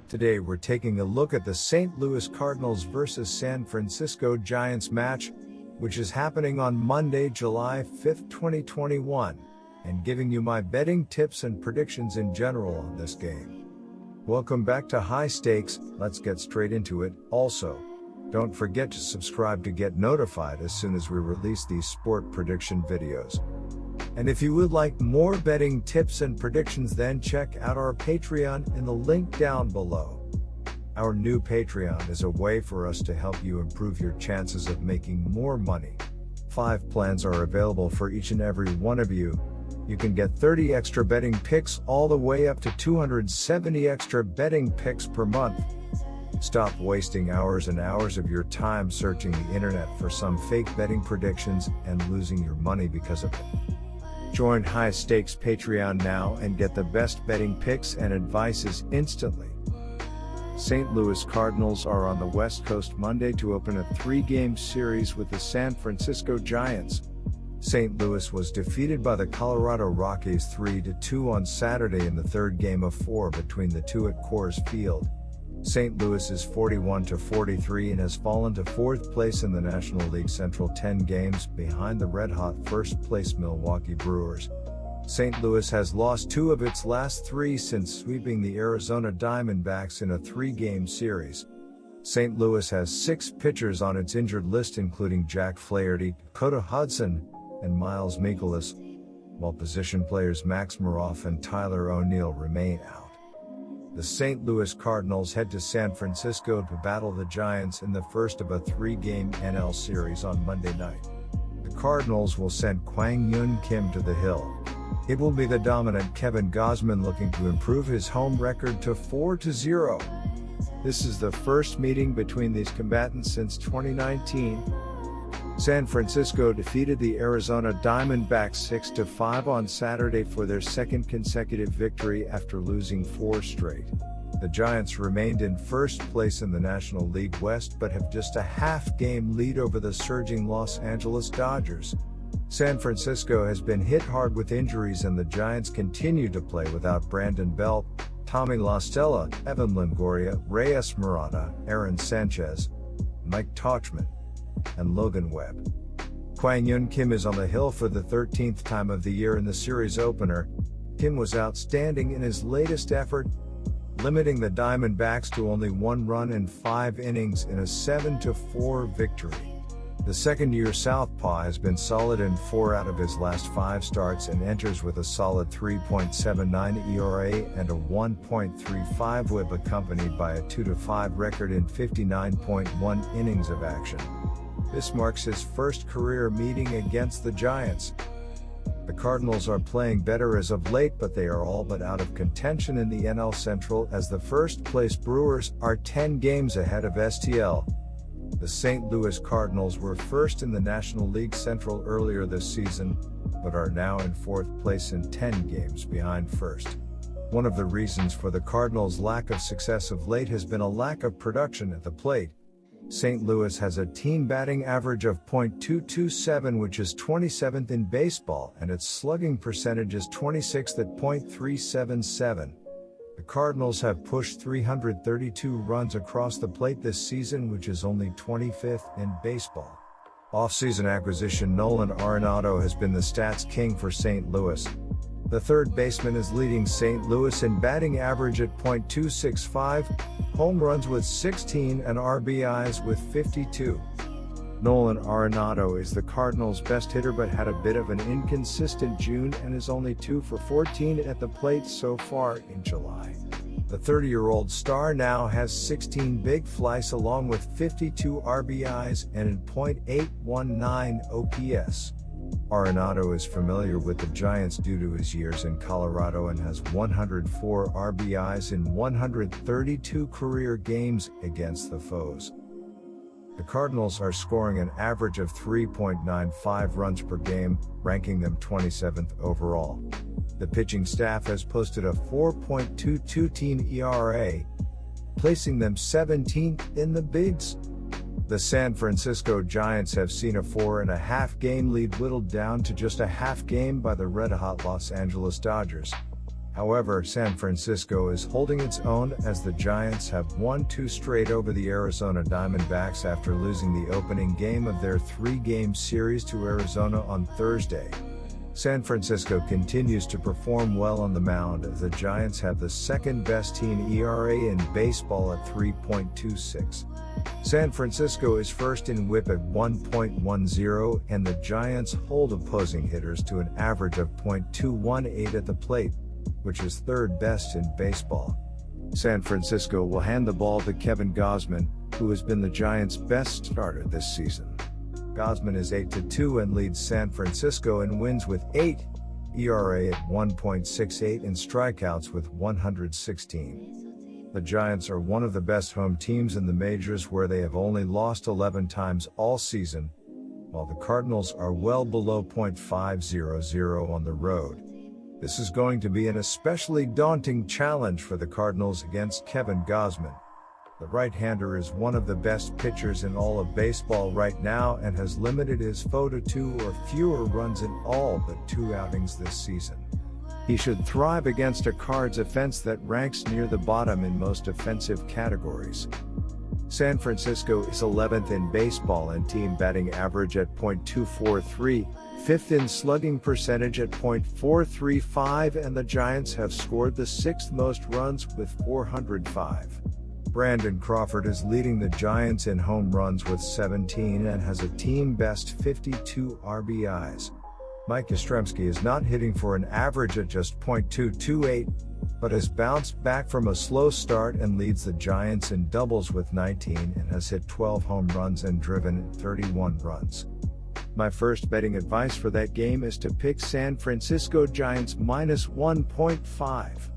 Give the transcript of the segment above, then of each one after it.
Today we're taking a look at the St. Louis Cardinals vs. San Francisco Giants match, which is happening on Monday, July 5, 2021, and giving you my betting tips and predictions in general on this game. Welcome back to High Stakes. Let's get straight into it. Also, don't forget to subscribe to get notified as soon as we release these sport prediction videos. And if you would like more betting tips and predictions, then check out our Patreon in the link down below. Our new Patreon is a way for us to help you improve your chances of making more money. 5 plans are available for each and every one of you. You can get 30 extra betting picks all the way up to 270 extra betting picks per month. Stop wasting hours and hours of your time searching the internet for some fake betting predictions and losing your money because of it. Join High Stakes Patreon now and get the best betting picks and advices instantly. St. Louis Cardinals are on the West Coast Monday to open a 3-game series with the San Francisco Giants. St. Louis was defeated by the Colorado Rockies 3-2 on Saturday in the third game of 4 between the two at Coors Field. St. Louis is 41-43 and has fallen to 4th place in the National League Central, 10 games behind the red-hot first-place Milwaukee Brewers. St. Louis has lost 2 of its last 3 since sweeping the Arizona Diamondbacks in a 3-game series. St. Louis has 6 pitchers on its injured list, including Jack Flaherty, Dakota Hudson, and Miles Mikolas, while position players Max Moroff and Tyler O'Neill remain out. The St. Louis Cardinals head to San Francisco to battle the Giants in the first of a 3-game NL series on Monday night. The Cardinals will send Kwang-Hyun Kim to the hill. It will be the dominant Kevin Gausman looking to improve his home record to 4-0. This is the first meeting between these combatants since 2019. San Francisco defeated the Arizona Diamondbacks 6-5 on Saturday for their second consecutive victory after losing 4 straight. The Giants remained in first place in the National League West but have just a half-game lead over the surging Los Angeles Dodgers. San Francisco has been hit hard with injuries, and the Giants continue to play without Brandon Belt, Tommy La Stella, Evan Longoria, Reyes Murata, Aaron Sanchez, Mike Tauchman, and Logan Webb. Kwang-Hyun Kim is on the hill for the 13th time of the year in the series opener. Kim was outstanding in his latest effort, limiting the Diamondbacks to only 1 run in 5 innings in a 7-4 victory. The second-year southpaw has been solid in 4 out of his last 5 starts and enters with a solid 3.79 ERA and a 1.35 WHIP, accompanied by a 2-5 record in 59.1 innings of action. This marks his first career meeting against the Giants. The Cardinals are playing better as of late, but they are all but out of contention in the NL Central as the first-place Brewers are 10 games ahead of STL. The St. Louis Cardinals were first in the National League Central earlier this season, but are now in 4th place and 10 games behind first. One of the reasons for the Cardinals' lack of success of late has been a lack of production at the plate. St. Louis has a team batting average of .227, which is 27th in baseball, and its slugging percentage is 26th at .377. The Cardinals have pushed 332 runs across the plate this season, which is only 25th in baseball. Off-season acquisition Nolan Arenado has been the stats king for St. Louis. The third baseman is leading St. Louis in batting average at .265, home runs with 16, and RBIs with 52. Nolan Arenado is the Cardinals' best hitter but had a bit of an inconsistent June and is only 2 for 14 at the plate so far in July. The 30-year-old star now has 16 big flies along with 52 RBIs and an .819 OPS. Arenado is familiar with the Giants due to his years in Colorado and has 104 RBIs in 132 career games against the foes. The Cardinals are scoring an average of 3.95 runs per game, ranking them 27th overall. The pitching staff has posted a 4.22 team ERA, placing them 17th in the bigs. The San Francisco Giants have seen a 4.5-game lead whittled down to just a half game by the red-hot Los Angeles Dodgers. However, San Francisco is holding its own as the Giants have won 2 straight over the Arizona Diamondbacks after losing the opening game of their 3-game series to Arizona on Thursday. San Francisco continues to perform well on the mound as the Giants have the second-best team ERA in baseball at 3.26. San Francisco is first in WHIP at 1.10, and the Giants hold opposing hitters to an average of .218 at the plate, which is third best in baseball. San Francisco will hand the ball to Kevin Gausman, who has been the Giants' best starter this season. Gausman is 8-2 and leads San Francisco in wins with 8, ERA at 1.68 and strikeouts with 116. The Giants are one of the best home teams in the majors where they have only lost 11 times all season, while the Cardinals are well below .500 on the road. This is going to be an especially daunting challenge for the Cardinals against Kevin Gausman. The right-hander is one of the best pitchers in all of baseball right now and has limited his foe to 2 or fewer runs in all but 2 outings this season. He should thrive against a Cards offense that ranks near the bottom in most offensive categories. San Francisco is 11th in baseball in team batting average at .243, 5th in slugging percentage at .435, and the Giants have scored the 6th most runs with 405. Brandon Crawford is leading the Giants in home runs with 17 and has a team-best 52 RBIs. Mike Yastrzemski is not hitting for an average at just .228, but has bounced back from a slow start and leads the Giants in doubles with 19 and has hit 12 home runs and driven 31 runs. My first betting advice for that game is to pick San Francisco Giants -1.5.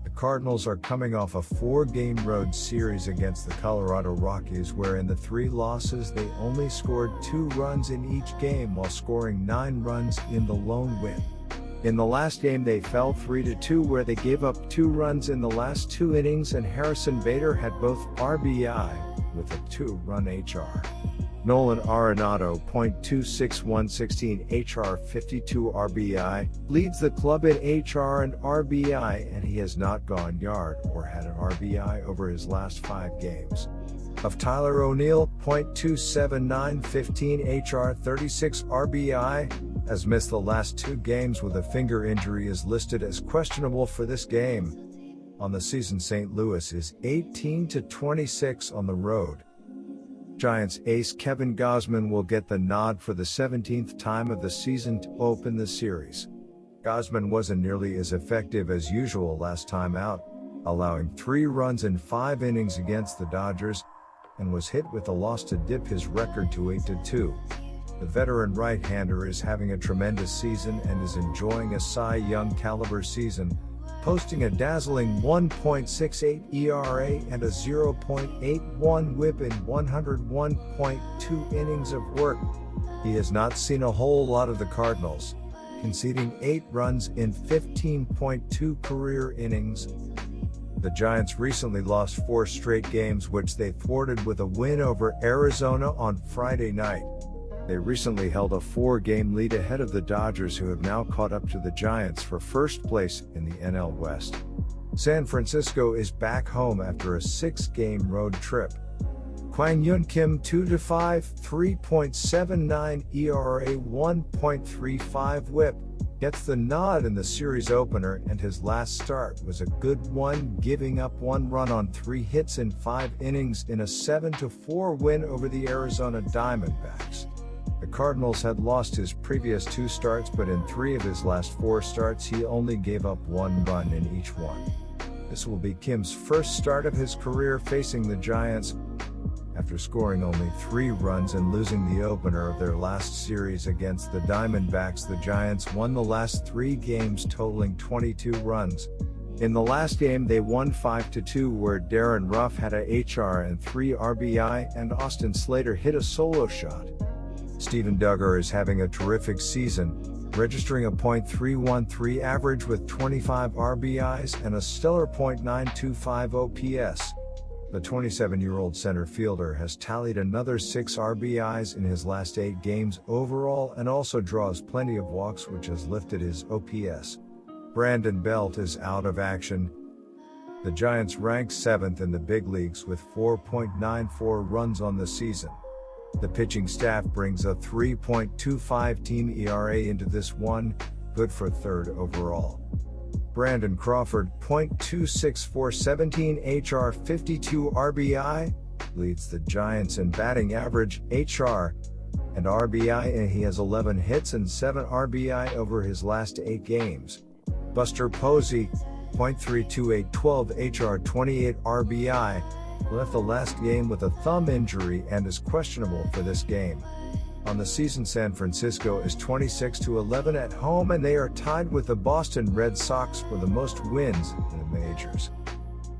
The Cardinals are coming off a 4-game road series against the Colorado Rockies where in the 3 losses they only scored 2 runs in each game while scoring 9 runs in the lone win. In the last game they fell 3-2 where they gave up 2 runs in the last 2 innings and Harrison Bader had both RBI with a 2-run HR. Nolan Arenado .26116 HR 52 RBI, leads the club in HR and RBI and he has not gone yard or had an RBI over his last 5 games. Of Tyler O'Neill .27915 HR 36 RBI, has missed the last 2 games with a finger injury, is listed as questionable for this game. On the season St. Louis is 18-26 on the road. Giants ace Kevin Gausman will get the nod for the 17th time of the season to open the series. Gausman wasn't nearly as effective as usual last time out, allowing 3 runs in 5 innings against the Dodgers, and was hit with a loss to dip his record to 8-2. The veteran right-hander is having a tremendous season and is enjoying a Cy Young caliber season, posting a dazzling 1.68 ERA and a 0.81 WHIP in 101.2 innings of work. He has not seen a whole lot of the Cardinals, conceding 8 runs in 15.2 career innings. The Giants recently lost 4 straight games which they thwarted with a win over Arizona on Friday night. They recently held a 4-game lead ahead of the Dodgers, who have now caught up to the Giants for first place in the NL West. San Francisco is back home after a 6-game road trip. Kwang Yun Kim 2-5, 3.79 ERA, 1.35 WHIP, gets the nod in the series opener, and his last start was a good one, giving up 1 run on 3 hits in 5 innings in a 7-4 win over the Arizona Diamondbacks. The Cardinals had lost his previous 2 starts, but in 3 of his last 4 starts he only gave up 1 run in each one. This will be Kim's first start of his career facing the Giants. After scoring only 3 runs and losing the opener of their last series against the Diamondbacks, the Giants won the last 3 games totaling 22 runs. In the last game they won 5-2 where Darren Ruff had a HR and 3 RBI and Austin Slater hit a solo shot. Steven Duggar is having a terrific season, registering a .313 average with 25 RBIs and a stellar .925 OPS. The 27-year-old center fielder has tallied another 6 RBIs in his last 8 games overall and also draws plenty of walks, which has lifted his OPS. Brandon Belt is out of action. The Giants rank 7th in the big leagues with 4.94 runs on the season. The pitching staff brings a 3.25 team ERA into this one, good for 3rd overall. Brandon Crawford, .264 17 HR 52 RBI, leads the Giants in batting average, HR, and RBI, and he has 11 hits and 7 RBI over his last 8 games. Buster Posey, .328 12 HR 28 RBI, left the last game with a thumb injury and is questionable for this game. On the season, San Francisco is 26-11 at home, and they are tied with the Boston Red Sox for the most wins in the majors.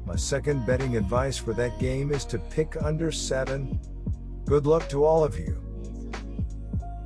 My second betting advice for that game is to pick under 7. Good luck to all of you.